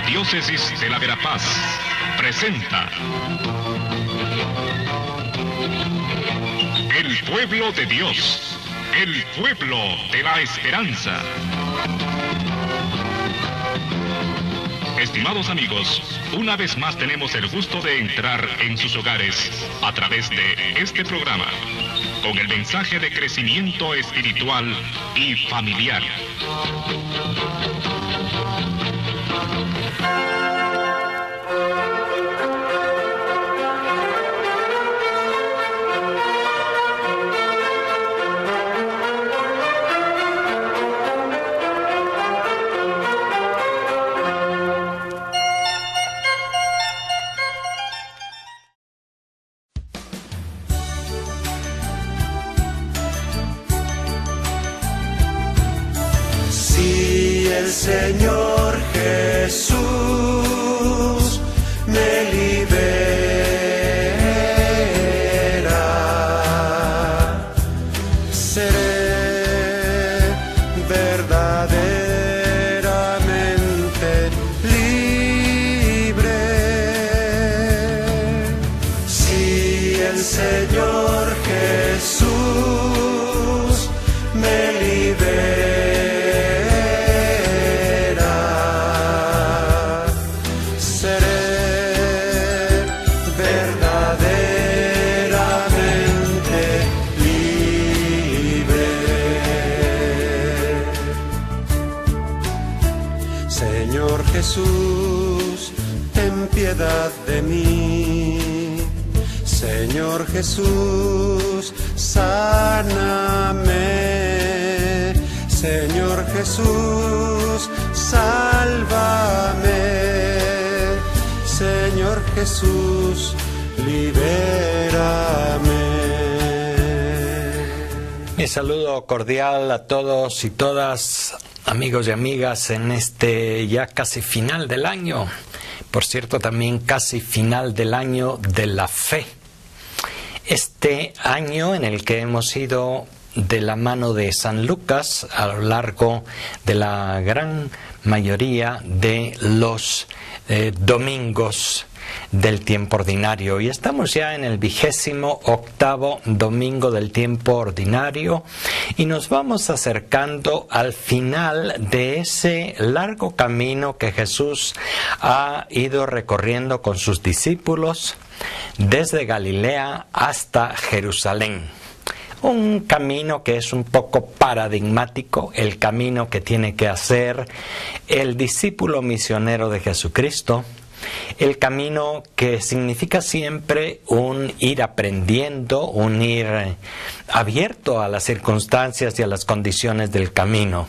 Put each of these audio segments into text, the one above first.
Arquidiócesis de la Verapaz presenta El Pueblo de Dios, el pueblo de la esperanza. Estimados amigos, una vez más tenemos el gusto de entrar en sus hogares a través de este programa, con el mensaje de crecimiento espiritual y familiar. El Señor Jesús me libera, seré verdaderamente libre. Si el Señor Jesús me libera, Jesús, ten piedad de mí. Señor Jesús, sáname. Señor Jesús, sálvame. Señor Jesús, libérame. Mi saludo cordial a todos y todas, amigos y amigas, en este ya casi final del año. Por cierto, también casi final del año de la fe. Este año en el que hemos ido de la mano de San Lucas a lo largo de la gran mayoría de los domingos del tiempo ordinario, y estamos ya en el 28º domingo del tiempo ordinario y nos vamos acercando al final de ese largo camino que Jesús ha ido recorriendo con sus discípulos desde Galilea hasta Jerusalén. Un camino que es un poco paradigmático, el camino que tiene que hacer el discípulo misionero de Jesucristo. El camino que significa siempre un ir aprendiendo, un ir abierto a las circunstancias y a las condiciones del camino.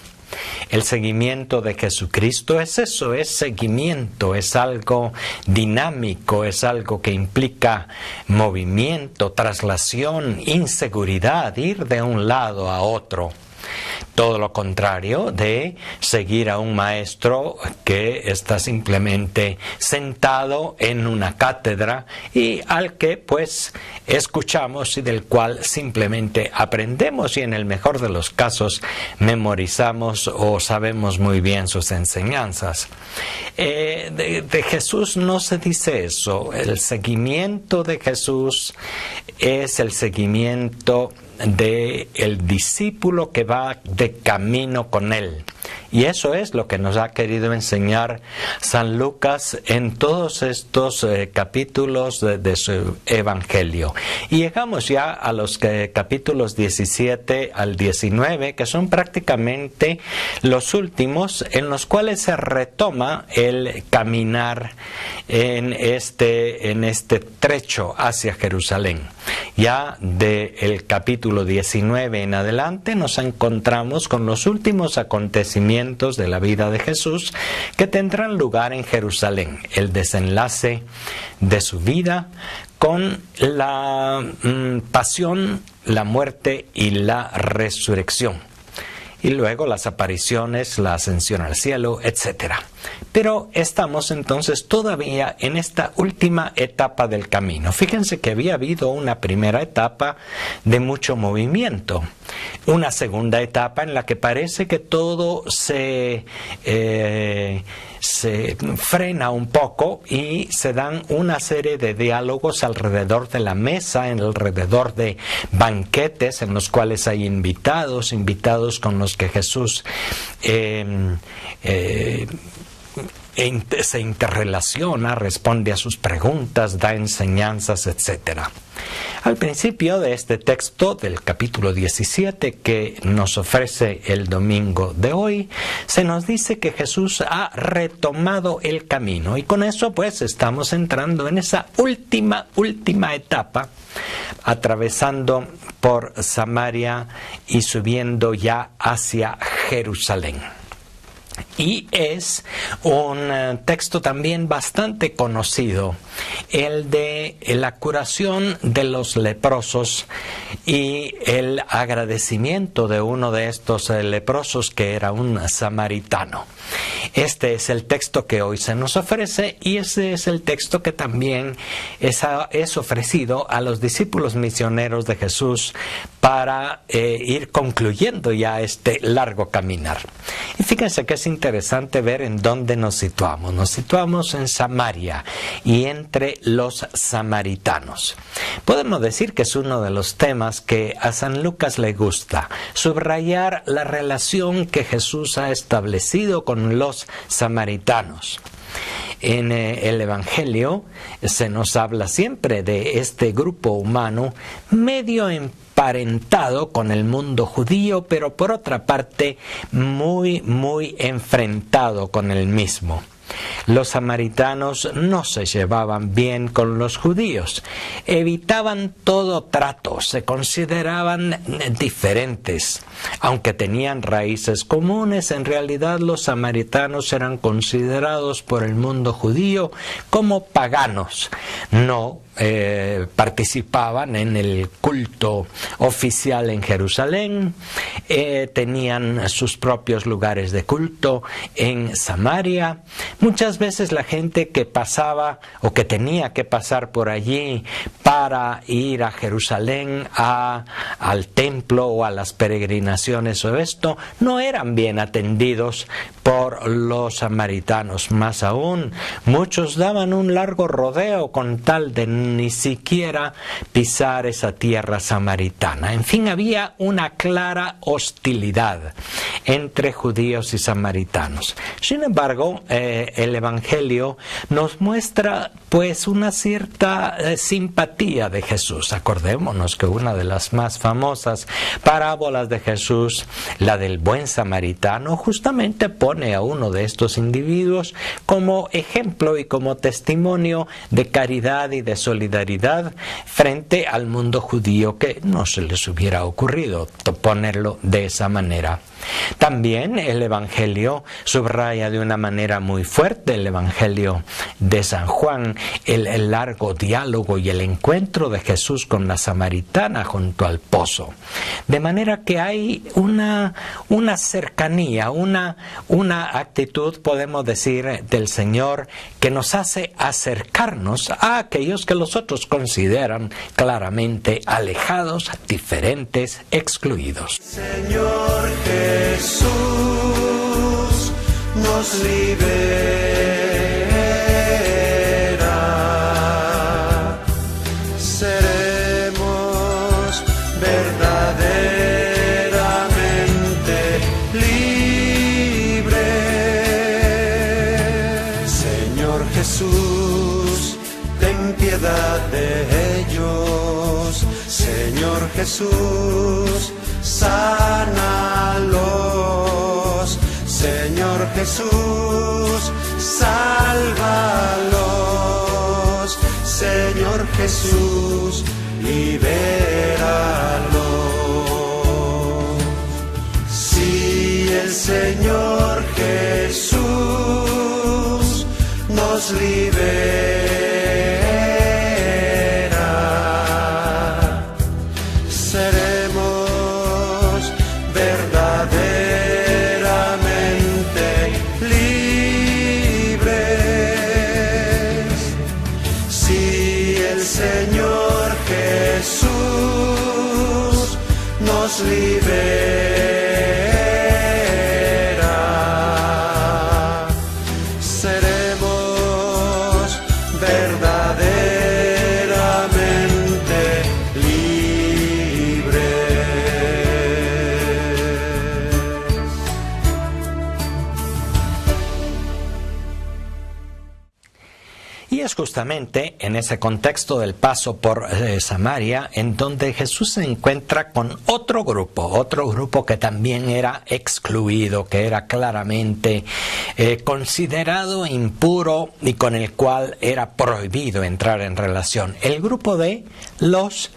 El seguimiento de Jesucristo es eso, es seguimiento, es algo dinámico, es algo que implica movimiento, traslación, inseguridad, ir de un lado a otro. Todo lo contrario de seguir a un maestro que está simplemente sentado en una cátedra y al que pues escuchamos y del cual simplemente aprendemos y en el mejor de los casos memorizamos o sabemos muy bien sus enseñanzas. De Jesús no se dice eso. El seguimiento de Jesús es el seguimiento de el discípulo que va de camino con él. Y eso es lo que nos ha querido enseñar San Lucas en todos estos capítulos de su Evangelio. Y llegamos ya a los capítulos 17 al 19, que son prácticamente los últimos en los cuales se retoma el caminar en este trecho hacia Jerusalén. Ya del capítulo 19 en adelante nos encontramos con los últimos acontecimientos de la vida de Jesús que tendrán lugar en Jerusalén, el desenlace de su vida con la pasión, la muerte y la resurrección. Y luego las apariciones, la ascensión al cielo, etc. Pero estamos entonces todavía en esta última etapa del camino. Fíjense que había habido una primera etapa de mucho movimiento, una segunda etapa en la que parece que todo se se frena un poco y se dan una serie de diálogos alrededor de la mesa, alrededor de banquetes en los cuales hay invitados con los que Jesús se interrelaciona, responde a sus preguntas, da enseñanzas, etc. Al principio de este texto del capítulo 17 que nos ofrece el domingo de hoy, se nos dice que Jesús ha retomado el camino, y con eso pues estamos entrando en esa última etapa, atravesando por Samaria y subiendo ya hacia Jerusalén. Y es un texto también bastante conocido, el de la curación de los leprosos y el agradecimiento de uno de estos leprosos que era un samaritano. Este es el texto que hoy se nos ofrece, y ese es el texto que también es ofrecido a los discípulos misioneros de Jesús para ir concluyendo ya este largo caminar. Y fíjense que es interesante ver en dónde nos situamos. Nos situamos en Samaria y entre los samaritanos. Podemos decir que es uno de los temas que a San Lucas le gusta, subrayar la relación que Jesús ha establecido con los samaritanos. En el Evangelio se nos habla siempre de este grupo humano medio emparentado con el mundo judío, pero por otra parte muy enfrentado con el mismo. Los samaritanos no se llevaban bien con los judíos, evitaban todo trato, se consideraban diferentes. Aunque tenían raíces comunes, en realidad los samaritanos eran considerados por el mundo judío como paganos. No participaban en el culto oficial en Jerusalén, tenían sus propios lugares de culto en Samaria. Muchas veces la gente que pasaba o que tenía que pasar por allí para ir a Jerusalén, al templo o a las peregrinaciones o esto, no eran bien atendidos por los samaritanos. Más aún, muchos daban un largo rodeo con tal de ni siquiera pisar esa tierra samaritana. En fin, había una clara hostilidad entre judíos y samaritanos. Sin embargo, el Evangelio nos muestra pues una cierta simpatía de Jesús. Acordémonos que una de las más famosas parábolas de Jesús, la del buen samaritano, justamente pone a uno de estos individuos como ejemplo y como testimonio de caridad y de solidaridad frente al mundo judío, que no se les hubiera ocurrido ponerlo de esa manera. También el Evangelio subraya de una manera muy fuerte, el Evangelio de San Juan, el largo diálogo y el encuentro de Jesús con la samaritana junto al pozo. De manera que hay una cercanía, una actitud, podemos decir, del Señor que nos hace acercarnos a aquellos que los otros consideran claramente alejados, diferentes, excluidos. Señor Jesús nos libera, seremos verdaderamente libres. Señor Jesús, ten piedad de ellos. Señor Jesús, sánalos. Señor Jesús, sálvalos. Señor Jesús, libéralos. Si el Señor Jesús nos libera, seremos verdaderamente libres. Si el Señor Jesús nos libera, seremos Y es justamente en ese contexto del paso por Samaria en donde Jesús se encuentra con otro grupo que también era excluido, que era claramente considerado impuro y con el cual era prohibido entrar en relación. El grupo de los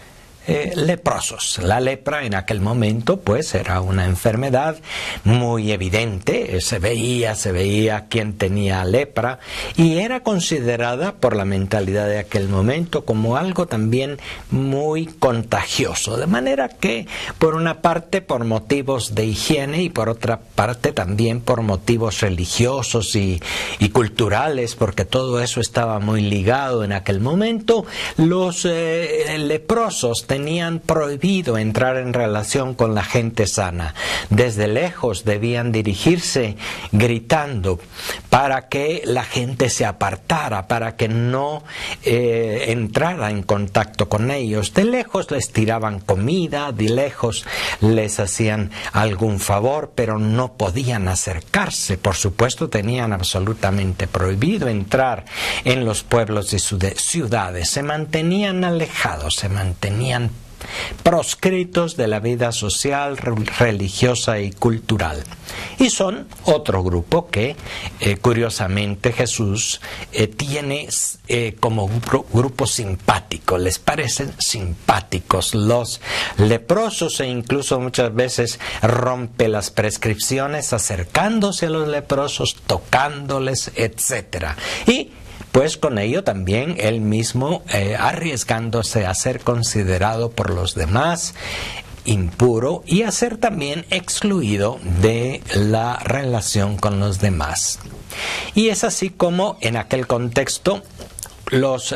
leprosos. La lepra en aquel momento pues era una enfermedad muy evidente, se veía quién tenía lepra y era considerada por la mentalidad de aquel momento como algo también muy contagioso, de manera que por una parte por motivos de higiene y por otra parte también por motivos religiosos y culturales, porque todo eso estaba muy ligado en aquel momento, los leprosos tenían prohibido entrar en relación con la gente sana. Desde lejos debían dirigirse gritando para que la gente se apartara, para que no entrara en contacto con ellos. De lejos les tiraban comida, de lejos les hacían algún favor, pero no podían acercarse. Por supuesto, tenían absolutamente prohibido entrar en los pueblos y ciudades. Se mantenían alejados, se mantenían proscritos de la vida social, religiosa y cultural. Y son otro grupo que curiosamente Jesús tiene como grupo simpático. Les parecen simpáticos los leprosos e incluso muchas veces rompe las prescripciones acercándose a los leprosos, tocándoles, etc. Y pues con ello también él mismo arriesgándose a ser considerado por los demás impuro y a ser también excluido de la relación con los demás. Y es así como en aquel contexto los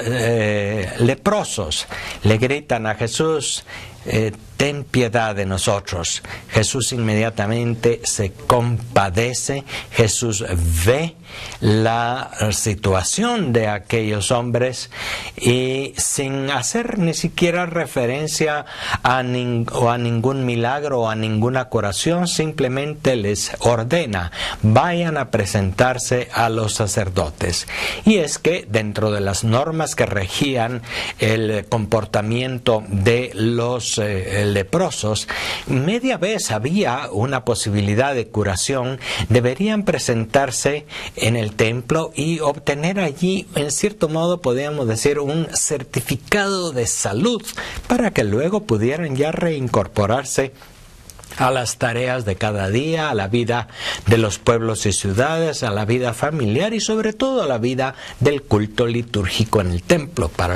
leprosos le gritan a Jesús: ten piedad de nosotros. Jesús inmediatamente se compadece, Jesús ve la situación de aquellos hombres y sin hacer ni siquiera referencia a ningún milagro o a ninguna curación, simplemente les ordena: vayan a presentarse a los sacerdotes. Y es que dentro de las normas que regían el comportamiento de los leprosos, media vez había una posibilidad de curación, deberían presentarse en el templo y obtener allí, en cierto modo podríamos decir, un certificado de salud para que luego pudieran ya reincorporarse a las tareas de cada día, a la vida de los pueblos y ciudades, a la vida familiar y sobre todo a la vida del culto litúrgico en el templo, para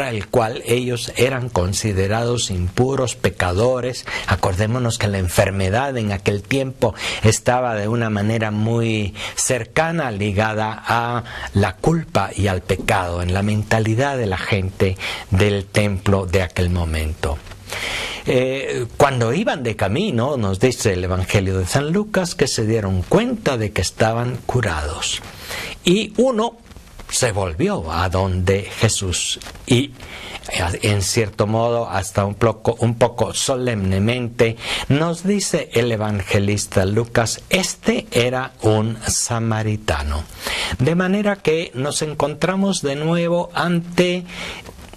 el cual ellos eran considerados impuros, pecadores. Acordémonos que la enfermedad en aquel tiempo estaba de una manera muy cercana, ligada a la culpa y al pecado en la mentalidad de la gente del templo de aquel momento. Cuando iban de camino, nos dice el Evangelio de San Lucas, que se dieron cuenta de que estaban curados. Y uno se volvió a donde Jesús y en cierto modo hasta un poco solemnemente nos dice el evangelista Lucas: este era un samaritano. De manera que nos encontramos de nuevo ante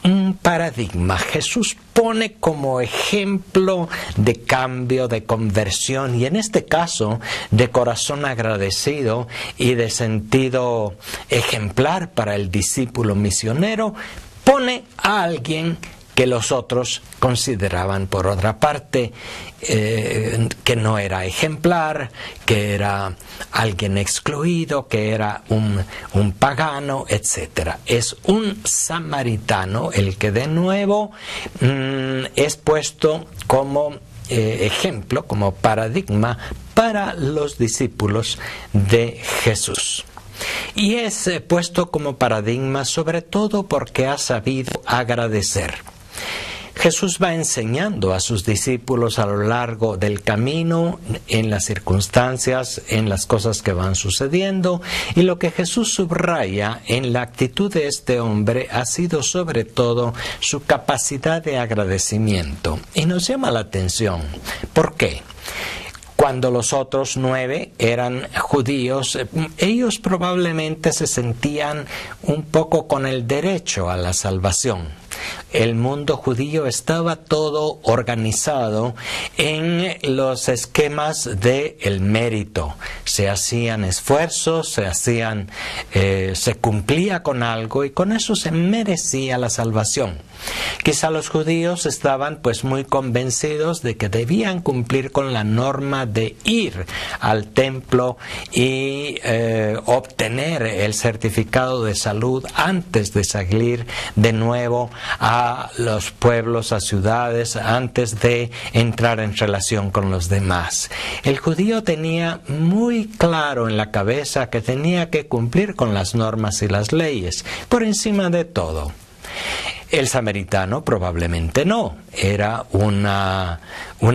un paradigma. Jesús pone como ejemplo de cambio, de conversión y en este caso de corazón agradecido y de sentido ejemplar para el discípulo misionero, pone a alguien que los otros consideraban por otra parte que no era ejemplar, que era alguien excluido, que era un pagano, etc. Es un samaritano el que de nuevo es puesto como ejemplo, como paradigma para los discípulos de Jesús. Y es puesto como paradigma sobre todo porque ha sabido agradecer. Jesús va enseñando a sus discípulos a lo largo del camino, en las circunstancias, en las cosas que van sucediendo, y lo que Jesús subraya en la actitud de este hombre ha sido sobre todo su capacidad de agradecimiento. Y nos llama la atención. ¿Por qué? cuando los otros 9 eran judíos, ellos probablemente se sentían un poco con el derecho a la salvación. El mundo judío estaba todo organizado en los esquemas del mérito. Se hacían esfuerzos, se cumplía con algo y con eso se merecía la salvación. Quizá los judíos estaban pues muy convencidos de que debían cumplir con la norma de ir al templo y obtener el certificado de salud antes de salir de nuevo a los pueblos, a ciudades, antes de entrar en relación con los demás. El judío tenía muy claro en la cabeza que tenía que cumplir con las normas y las leyes, por encima de todo. El samaritano probablemente no, era una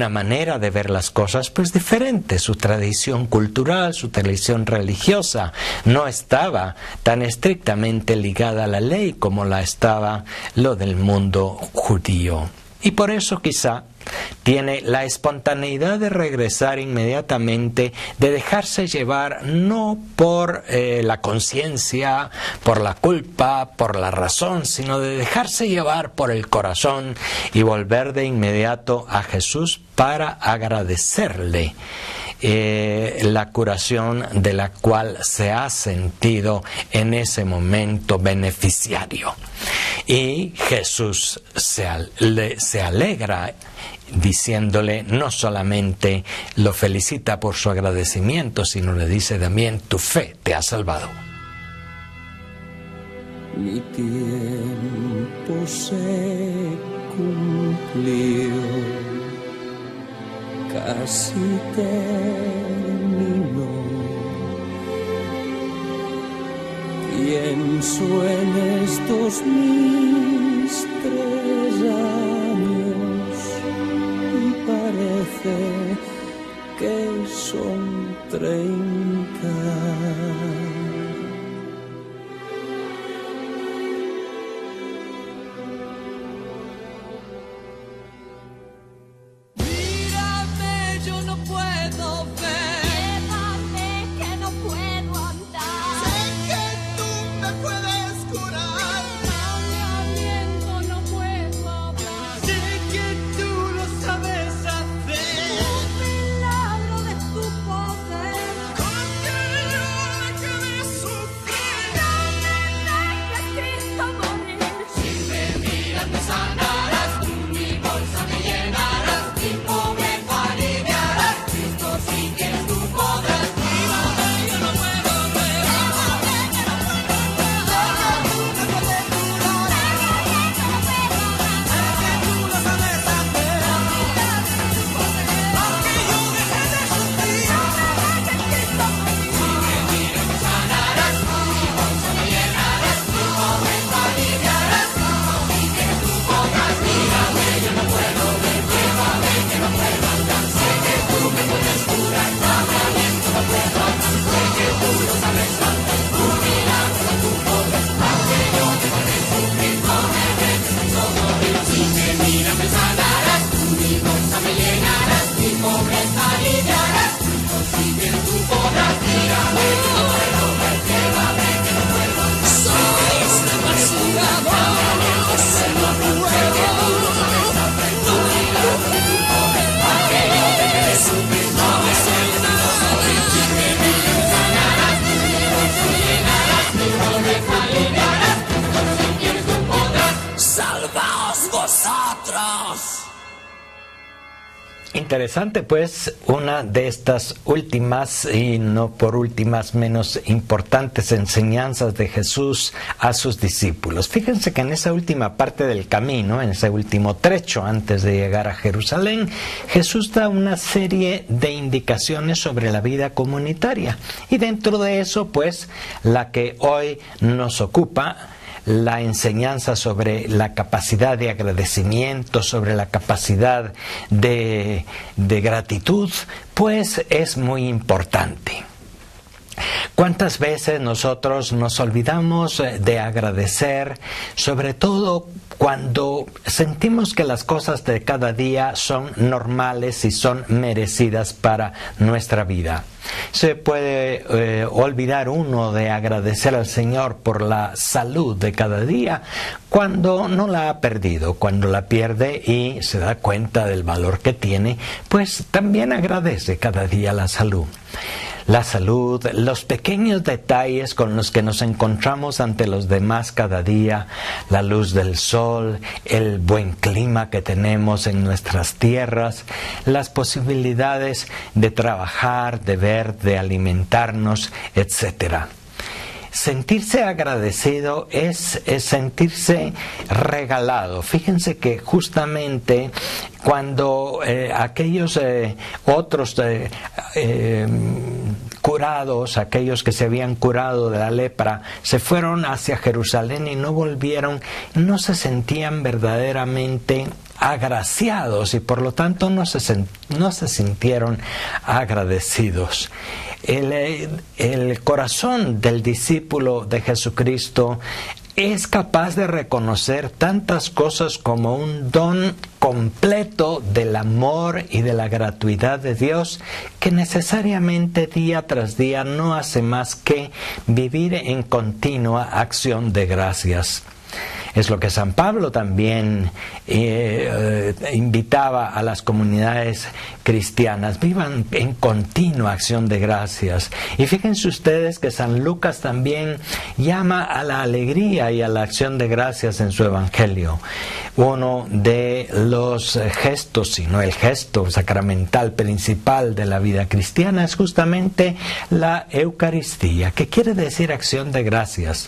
manera de ver las cosas pues diferente. Su tradición cultural, su tradición religiosa no estaba tan estrictamente ligada a la ley como la estaba lo del mundo judío. Y por eso quizá tiene la espontaneidad de regresar inmediatamente, de dejarse llevar no por la conciencia, por la culpa, por la razón, sino de dejarse llevar por el corazón y volver de inmediato a Jesús para agradecerle la curación de la cual se ha sentido en ese momento beneficiario. Y Jesús se alegra diciéndole, no solamente lo felicita por su agradecimiento, sino le dice también, tu fe te ha salvado. Mi tiempo se cumplió, casi terminó. Pienso en estos mis 3 años y parece que son 30. Interesante pues una de estas últimas y no por últimas menos importantes enseñanzas de Jesús a sus discípulos. Fíjense que en esa última parte del camino, en ese último trecho antes de llegar a Jerusalén, Jesús da una serie de indicaciones sobre la vida comunitaria y dentro de eso pues la que hoy nos ocupa, la enseñanza sobre la capacidad de agradecimiento, sobre la capacidad de gratitud, pues es muy importante. ¿Cuántas veces nosotros nos olvidamos de agradecer, sobre todo cuando sentimos que las cosas de cada día son normales y son merecidas para nuestra vida? Se puede olvidar uno de agradecer al Señor por la salud de cada día cuando no la ha perdido, cuando la pierde y se da cuenta del valor que tiene, pues también agradece cada día la salud. La salud, los pequeños detalles con los que nos encontramos ante los demás cada día, la luz del sol, el buen clima que tenemos en nuestras tierras, las posibilidades de trabajar, de ver, de alimentarnos, etc. Sentirse agradecido es sentirse regalado. Fíjense que justamente cuando aquellos otros curados, aquellos que se habían curado de la lepra, se fueron hacia Jerusalén y no volvieron, no se sentían verdaderamente agraciados y por lo tanto no se sintieron agradecidos. El corazón del discípulo de Jesucristo es capaz de reconocer tantas cosas como un don completo del amor y de la gratuidad de Dios, que necesariamente día tras día no hace más que vivir en continua acción de gracias. Es lo que San Pablo también invitaba a las comunidades cristianas: vivan en continua acción de gracias. Y fíjense ustedes que San Lucas también llama a la alegría y a la acción de gracias en su Evangelio. Uno de los gestos, si no el gesto sacramental principal de la vida cristiana, es justamente la Eucaristía, que quiere decir acción de gracias.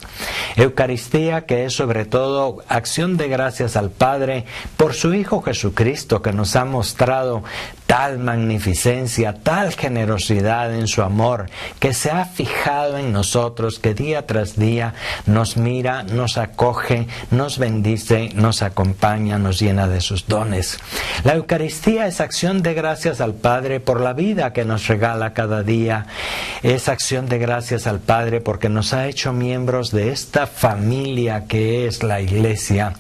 Eucaristía, que es sobre todo acción de gracias al Padre por su Hijo Jesucristo, que nos ha mostrado tal magnificencia, tal generosidad en su amor, que se ha fijado en nosotros, que día tras día nos mira, nos acoge, nos bendice, nos acompaña, nos llena de sus dones. La Eucaristía es acción de gracias al Padre por la vida que nos regala cada día. Es acción de gracias al Padre porque nos ha hecho miembros de esta familia que es la Iglesia,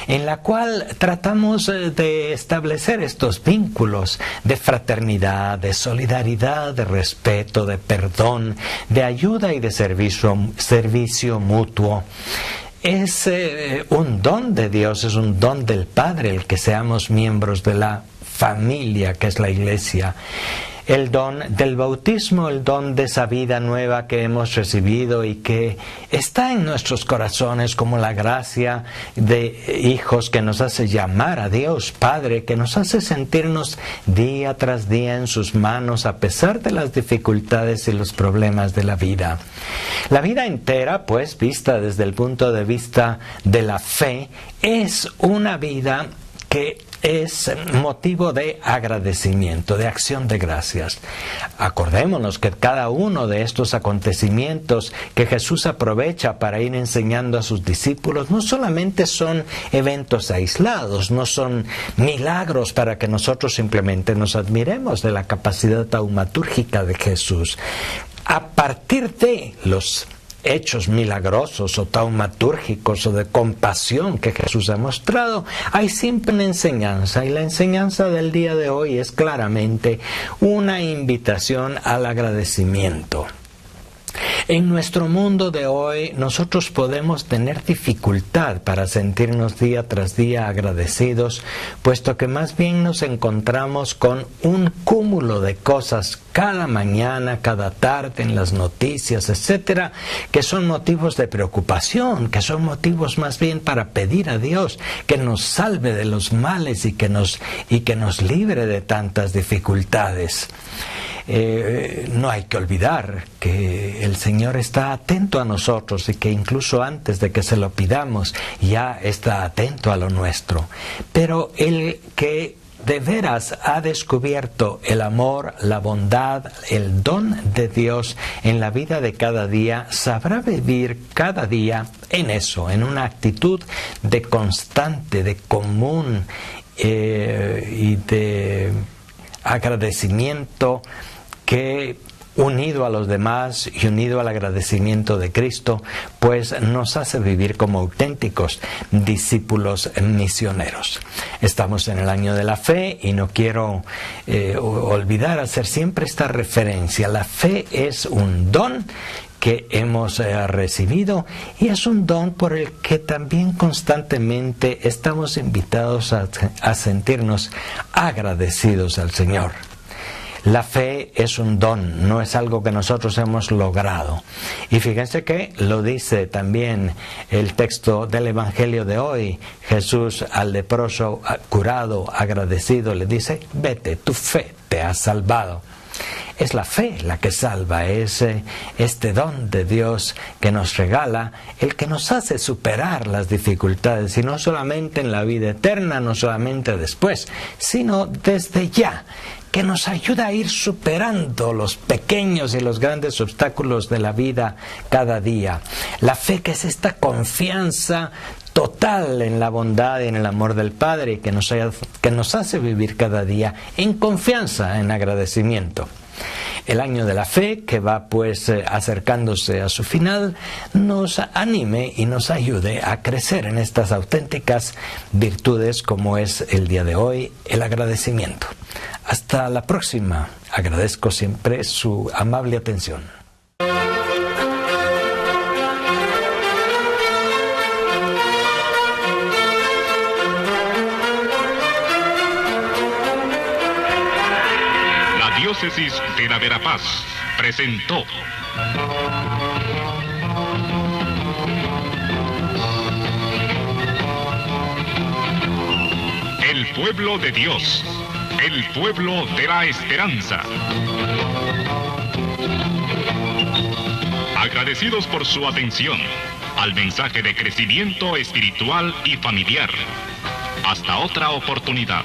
en la cual tratamos de establecer estos vínculos de fraternidad, de solidaridad, de respeto, de perdón, de ayuda y de servicio mutuo. Es un don de Dios, es un don del Padre el que seamos miembros de la familia que es la Iglesia. El don del bautismo, el don de esa vida nueva que hemos recibido y que está en nuestros corazones como la gracia de hijos que nos hace llamar a Dios Padre, que nos hace sentirnos día tras día en sus manos a pesar de las dificultades y los problemas de la vida. La vida entera, pues, vista desde el punto de vista de la fe, es una vida que es motivo de agradecimiento, de acción de gracias. Acordémonos que cada uno de estos acontecimientos que Jesús aprovecha para ir enseñando a sus discípulos no solamente son eventos aislados, no son milagros para que nosotros simplemente nos admiremos de la capacidad taumatúrgica de Jesús. A partir de los hechos milagrosos o taumatúrgicos o de compasión que Jesús ha mostrado, hay siempre una enseñanza, y la enseñanza del día de hoy es claramente una invitación al agradecimiento. En nuestro mundo de hoy nosotros podemos tener dificultad para sentirnos día tras día agradecidos, puesto que más bien nos encontramos con un cúmulo de cosas cada mañana, cada tarde, en las noticias, etcétera, que son motivos de preocupación, que son motivos más bien para pedir a Dios que nos salve de los males y que nos libre de tantas dificultades. No hay que olvidar que el Señor está atento a nosotros y que incluso antes de que se lo pidamos ya está atento a lo nuestro. Pero el que de veras ha descubierto el amor, la bondad, el don de Dios en la vida de cada día, sabrá vivir cada día en eso, en una actitud de constante, de común y de agradecimiento que unido a los demás y unido al agradecimiento de Cristo, pues nos hace vivir como auténticos discípulos misioneros. Estamos en el año de la fe y no quiero olvidar hacer siempre esta referencia. La fe es un don que hemos recibido y es un don por el que también constantemente estamos invitados a sentirnos agradecidos al Señor. La fe es un don, no es algo que nosotros hemos logrado. Y fíjense que lo dice también el texto del Evangelio de hoy. Jesús al leproso curado, agradecido, le dice: vete, tu fe te ha salvado. Es la fe la que salva, es este don de Dios que nos regala, el que nos hace superar las dificultades, y no solamente en la vida eterna, no solamente después, sino desde ya, que nos ayuda a ir superando los pequeños y los grandes obstáculos de la vida cada día. La fe, que es esta confianza total en la bondad y en el amor del Padre, que nos hace vivir cada día en confianza, en agradecimiento. El año de la fe, que va pues acercándose a su final, nos anime y nos ayude a crecer en estas auténticas virtudes, como es el día de hoy, el agradecimiento. Hasta la próxima. Agradezco siempre su amable atención. La Diócesis de la Verapaz presentó El pueblo de Dios, el pueblo de la esperanza. Agradecidos por su atención al mensaje de crecimiento espiritual y familiar. Hasta otra oportunidad.